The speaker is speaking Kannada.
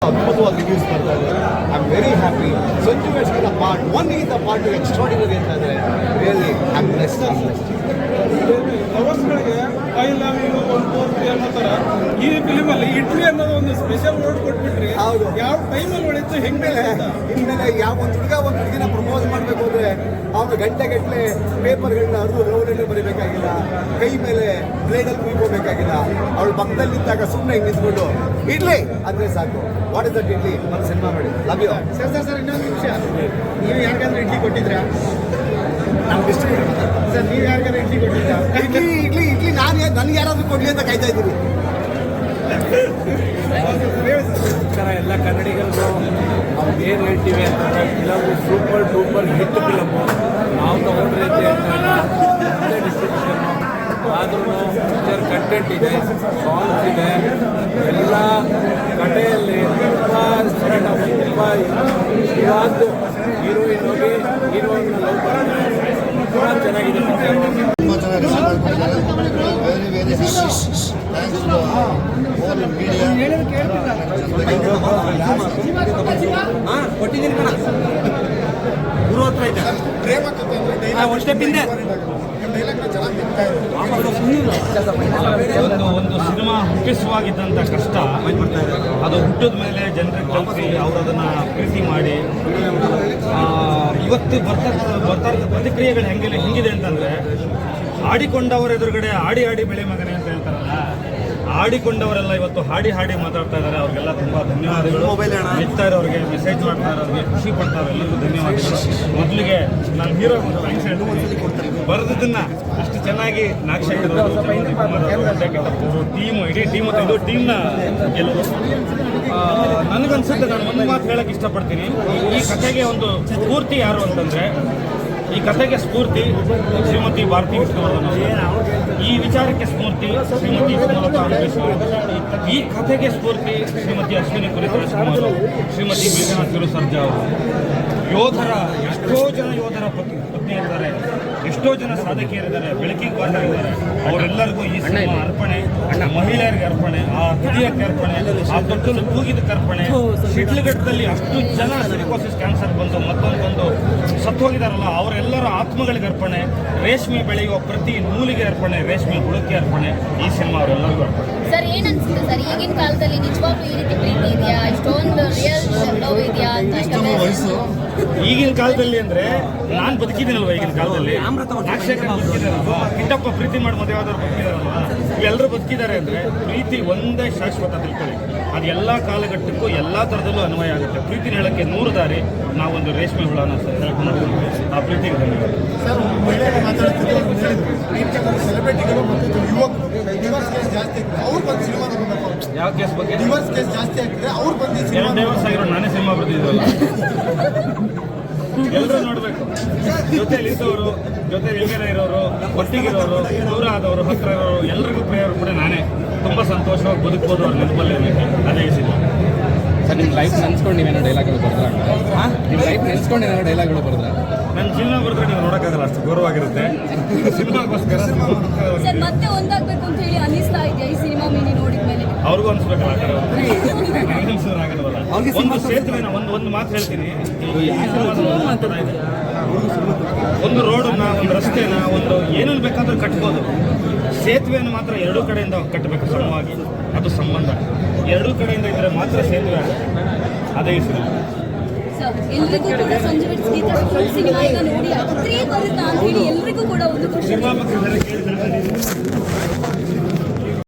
ಅದ್ಭುತವಾಗಿ ರಿವ್ಯೂಸ್ ಬರ್ತಾ ಇದೆ. I am very happy. Sanju ವೆಡ್ಸ್ಗಿನ part 1 is the part extraordinary ಅಂತ ಇದ್ದಾರೆ. Really I am blessed. ಲವರ್ಸ್ಗಳಿಗೆ ಐ ಲವ್ ಯು 143 ಅನ್ನೋ ಥರ ಈ ಫಿಲಿಮಲ್ಲಿ ಇಡ್ಲಿ ಅನ್ನೋದು ಒಂದು ಸ್ಪೆಷಲ್ ವರ್ಡ್ ಕೊಟ್ಬಿಟ್ರಿ. ಹೌದು. ಯಾವ ಟೈಮಲ್ಲಿ ಹೊಳಿತು ಹೆಂಗೆ ಇನ್ಮೇಲೆ ಯಾವ ಒಂದು ಹುಡುಗಿನ ಪ್ರಪೋಸ್ ಮಾಡಬೇಕು ಅಂದರೆ ಅವನು ಗಂಟೆಗಟ್ಟಲೆ ಪೇಪರ್ಗಳನ್ನ ಹರಿದು ಲವ್ ಲೆಟರ್ ಬರೀಬೇಕಾಗಿಲ್ಲ, ಕೈ ಮೇಲೆ ಬ್ಲೇಡಲ್ಲಿ ಕುಯ್ಕೋಬೇಕಾಗಿಲ್ಲ. ಅವಳು ಪಕ್ಕದಲ್ಲಿ ನಿಂತಾಗ ಸುಮ್ಮನೆ ಹಿಂಗೆ ನಿಂತ್ಕೊಂಡು ಇಡ್ಲಿ ಅಂದರೆ ಸಾಕು. What is that idli? ಒಂದು ಸಿನಿಮಾ ನೋಡಿ. Love you. ಸರ್ ಇನ್ನೊಂದು ನಿಮಿಷ, ನೀವು ಯಾರಿಗಾದ್ರೂ ಇಡ್ಲಿ ಕೊಟ್ಟಿದ್ರಾ? ನಮ್ಗೆ ಇಷ್ಟ ಸರ್ ನೀವು ಯಾರಿಗಾದ್ರೂ ಇಡ್ಲಿ ಕೊಟ್ಟಿದ್ರಾ? ಇಡ್ಲಿ ನನಗೆ ಯಾರಾದರೂ ಕೊಡಲಿ ಅಂತ ಕಾಯ್ತಾ ಇದ್ದೀನಿ. ಎಲ್ಲ ಕನ್ನಡಿಗರಿಗೂ ನಾವು ಏನು ಹೇಳ್ತೀವಿ ಅಂತಂದರೆ film super duper hit film. ನಾವು ತೊಗೊಂಡ್ರೆ ಒಳ್ಳೆ ಡಿಸ್ಟ್ರಿಬ್ಯೂಷನ್ನು, ಆದ್ರೂ ಪಿಕ್ಚರ್ ಕಂಟೆಂಟ್ ಇದೆ, ಸಾಂಗ್ಸ್ ಇದೆ, ಎಲ್ಲ ಕಥೆಯಲ್ಲಿ ತುಂಬ ಸರಳ, ತುಂಬ ಇವಾದ್ದು ಹೀರೋಯಿನ್ ಹೋಗಿ ಹೀರೋಯಿನ್ ಲವ್ ಮಾಡ್ತಾರೆ. ತುಂಬ ಚೆನ್ನಾಗಿದೆ ಪಿಕ್ಚರು. ತುಂಬ ಚೆನ್ನಾಗಿ very very thanks to all media. ಕೊಟ್ಟಿದ್ದೀನಿ ಕಣ, ಗುರು ಹತ್ರ ಐತೆ ಒಂದು ಸ್ಟೆಪ್ ಹಿಂದೆ. ಒಂದು ಸಿನಿಮಾ ಹುಟ್ಟಿಸುವಾಗಿದ್ದಂಥ ಕಷ್ಟ ಅದು ಹುಟ್ಟಿದ ಮೇಲೆ ಜನರಿಗೆ ತಲುಪಿ ಅವರು ಅದನ್ನು ಪ್ರೀತಿ ಮಾಡಿ ಇವತ್ತು ಬರ್ತಾ ಪ್ರತಿಕ್ರಿಯೆಗಳು ಹೆಂಗಿದೆ ಅಂತಂದರೆ, ಆಡಿಕೊಂಡವರ ಎದುರುಗಡೆ ಆಡಿ ಬೆಳೆ ಮಗನೆ ಅಂತ ಹೇಳ್ತಾರಲ್ಲ, ಆಡಿಕೊಂಡವರೆಲ್ಲ ಇವತ್ತು ಹಾಡಿ ಮಾತಾಡ್ತಾ ಇದ್ದಾರೆ. ಅವ್ರಿಗೆಲ್ಲ ತುಂಬ ಧನ್ಯವಾದಗಳು. ಮೆಚ್ತಾ ಇರೋರಿಗೆ, ಮೆಸೇಜ್ ಮಾಡ್ತಾ ಇರೋರಿಗೆ, ಖುಷಿ ಪಡ್ತಾ ಇರೋ ಎಲ್ಲರಿಗೂ ಧನ್ಯವಾದಗಳು. ಮೊದಲಿಗೆ ನಾನು ಹೀರೋ ಬರೆದನ್ನ ಅಷ್ಟು ಚೆನ್ನಾಗಿ ನಾಗಶೇಖರ್ ಟೀಮು, ಇಡೀ ಟೀಮ್ನ ಗೆಲ್ಲೋದು. ನನಗನ್ಸುತ್ತೆ, ನಾನು ಒಂದು ಮಾತು ಹೇಳಕ್ಕೆ ಇಷ್ಟಪಡ್ತೀನಿ. ಈ ಕಥೆಗೆ ಒಂದು ಸ್ಫೂರ್ತಿ ಯಾರು ಅಂತಂದರೆ, ಈ ಕಥೆಗೆ ಸ್ಫೂರ್ತಿ ಶ್ರೀಮತಿ ಭಾರತಿ ವಿಷ್ಣುವರ್ಧನ್. ಈ ವಿಚಾರಕ್ಕೆ ಸ್ಫೂರ್ತಿ ಶ್ರೀಮತಿ ಸುಮಲತಾ ಅಂಬೇಶ್ವರ್. ಈ ಕಥೆಗೆ ಸ್ಫೂರ್ತಿ ಶ್ರೀಮತಿ ಅಶ್ವಿನಿ ಕುರಿತು, ಶ್ರೀಮತಿ ಮೇಘನಾಥ್ ಗಿರು ಸರ್ಜಾ ಅವರು. ಎಷ್ಟೋ ಜನ ಯೋಧರ ಪತ್ನಿ ಇದ್ದಾರೆ, ಎಷ್ಟೋ ಜನ ಸಾಧಕಿಯರಿದ್ದಾರೆ, ಬೆಳಕಿಗೆ ಬಾರಿದ್ದಾರೆ. ಅವರೆಲ್ಲರಿಗೂ ಈ ಸಿನಿಮಾ ಅರ್ಪಣೆ, ಮಹಿಳೆಯರಿಗೆ ಅರ್ಪಣೆ, ಆ ಹೃದಯಕ್ಕೆ ಅರ್ಪಣೆ, ಆ ದೊಡ್ಡ ಕೂಗಿದಕ್ಕೆ ಅರ್ಪಣೆ. ಶಿಡ್ಲಘಟ್ಟದಲ್ಲಿ ಅಷ್ಟು ಜನ ಸಿಲಿಕೋಸಿಸ್ ಕ್ಯಾನ್ಸರ್ ಬಂದು ಮತ್ತೊಂದು ಸತ್ತೋಗಿದಾರಲ್ಲ, ಅವರೆಲ್ಲರ ಆತ್ಮಗಳಿಗೆ ಅರ್ಪಣೆ. ರೇಷ್ಮೆ ಬೆಳೆಯುವ ಪ್ರತಿ ನೂಲಿಗೆ ಅರ್ಪಣೆ, ರೇಷ್ಮೆ ಹುಳುಕ್ಕೆ ಅರ್ಪಣೆ. ಈ ಸಿನಿಮಾ ಅವರೆಲ್ಲರಿಗೂ ಅರ್ಪಣೆ. ಸರ್, ಏನನ್ಸುತ್ತೆ ಸರ್, ಈಗಿನ ಕಾಲದಲ್ಲಿ ನಿಜವಾಗ್ಲೂ ಈ ರೀತಿ ಪ್ರೀತಿ ಇದೆಯಾ? ಇಷ್ಟೊಂದು ರಿಯಲ್ ಲವ್ ಇದೆಯಾ ಅಂತ? ಈಗಿನ ಕಾಲದಲ್ಲಿ ಅಂದ್ರೆ ನಾನು ಬದುಕಿದ್ದೀನಲ್ವ, ಈಗಿನ ಕಾಲದಲ್ಲಿ ನಾಗಶೇಖರ್ ಬದುಕಿದಾರಲ್ವ, ಕಿಟ್ಟಪ್ಪ ಪ್ರೀತಿ ಮಾಡಿ ಮದುವೆ ಆದವ್ರು ಬದುಕಿದಾರಲ್ವ, ಇವೆಲ್ಲರೂ ಬದುಕಿದ್ದಾರೆ ಅಂದ್ರೆ ಪ್ರೀತಿ ಒಂದೇ ಶಾಶ್ವತ ತಿಳ್ಕೊಳ್ಳಿ. ಅದು ಎಲ್ಲ ಕಾಲಘಟ್ಟಕ್ಕೂ ಎಲ್ಲ ಥರದಲ್ಲೂ ಅನ್ವಯ ಆಗುತ್ತೆ. ಪ್ರೀತಿನ ಹೇಳಕ್ಕೆ 100 ದಾರಿ. ನಾವೊಂದು ರೇಷ್ಮೆ ಹುಳನ ಹೇಳ್ಕೊಂಡು ಆ ಪ್ರೀತಿಗೆ ಧನ್ಯವಾದ. ಸೆಲೆಬ್ರಿಟಿಗಳು ಮತ್ತು ಯುವಕರು ಡಿವೋರ್ಸ್ ಕೇಸ್ ಜಾಸ್ತಿ ಆಗ್ತದೆ, ಅವ್ರು ಬಂದು ಸಿನಿಮಾ ನೋಡಬೇಕು. ಯಾವ ಕೇಸ್ ಬಗ್ಗೆ? ಡಿವೋರ್ಸ್ ಕೇಸ್ ಜಾಸ್ತಿ ಆಗ್ತದೆ, ಅವ್ರು ಬಂದು 2 ಡೈವರ್ಸ್ ಆಗಿರೋ ನಾನೇ ಸಿನಿಮಾ ಬರ್ತಿದ್ವಲ್ಲ. ಎಲ್ಲರೂ ನೋಡಬೇಕು. ಜೊತೆಲಿ ಇದ್ದವರು, ಜೊತೆ ಇಲ್ಗಡೆ ಇರೋರು, ಒಟ್ಟಿಗಿರೋರು, ದೂರ ಆದವರು, ಹತ್ತಿರ ಇರೋರು, ಎಲ್ರಿಗೂ ಪ್ರೇಯರ್ ಕೂಡ ನಾನೇ. ತುಂಬ ಸಂತೋಷವಾಗಿ ಬದುಕ್ಬೋದು ಅವ್ರ ನೆನಪಲ್ಲಿ. ಅದೇ ಸಿನಿಮಾ. ಸರ್, ನಿಮ್ಮ ಲೈಫ್ ನೆನ್ಸ್ಕೊಂಡು ನೀವೇನೋ ಡೈಲಾಗ್ಗಳು ಬರ್ದ್ರ? ನಿಮ್ಮ ಲೈಫ್ ನೆನ್ಸ್ಕೊಂಡು ಏನಾದ್ರು ಡೈಲಾಗ್ಗಳು ಬರ್ದ್ರ? ನನ್ನ ಸಿನಿಮಾ ಬರೆದ್ರೆ ನೀವು ನೋಡೋಕ್ಕಾಗಲ್ಲ, ಅಷ್ಟು ಗೌರವವಾಗಿರುತ್ತೆ ಸಿನಿಮಾಗೋಸ್ಕರ. ಸರ್, ಮತ್ತೆ ಒಂದಾಗಬೇಕು ಅಂತ ಹೇಳಿ ಅನಿಸ್ತಾ ಇದೆಯಾ ಈ ಸಿನಿಮಾ ಮೇಲೆ ನೋಡಿದ ಮೇಲೆ? ಅವ್ರಿಗೂ ಅನ್ಸ್ಬೇಕಲ್ಲ, ಆ ಥರ ಆಗಲ್ವಲ್ಲ. ಒಂದು ಸೇತುವೆನ ಒಂದು ಮಾತು ಹೇಳ್ತೀನಿ, ಒಂದು ರೋಡನ್ನ, ಒಂದು ರಸ್ತೆನ, ಒಂದು ಏನನ್ನು ಬೇಕಾದ್ರೂ ಕಟ್ಬೋದು. ಸೇತುವೆಯನ್ನು ಮಾತ್ರ 2 ಕಡೆಯಿಂದ ಕಟ್ಟಬೇಕು ಸಮವಾಗಿ. ಅದು ಸಂಬಂಧ 2 ಕಡೆಯಿಂದ ಇದ್ದರೆ ಮಾತ್ರ ಸೇತುವೆ ಆಗುತ್ತೆ. ಅದೇ ಈ ಸಿನಿಮಾ. ಎಲ್ರಿಗೂ ಕೂಡ ಸಂಜು ವೆಡ್ಸ್ ಸಿನಿಮಾ ಈಗ ನೋಡಿ 3 ಬರುತ್ತಾ ಅಂತ ಹೇಳಿ ಎಲ್ರಿಗೂ ಕೂಡ ಒಂದು ಖುಷಿ. ಸಿನಿಮಾ ಬಗ್ಗೆ ಕೇಳಿ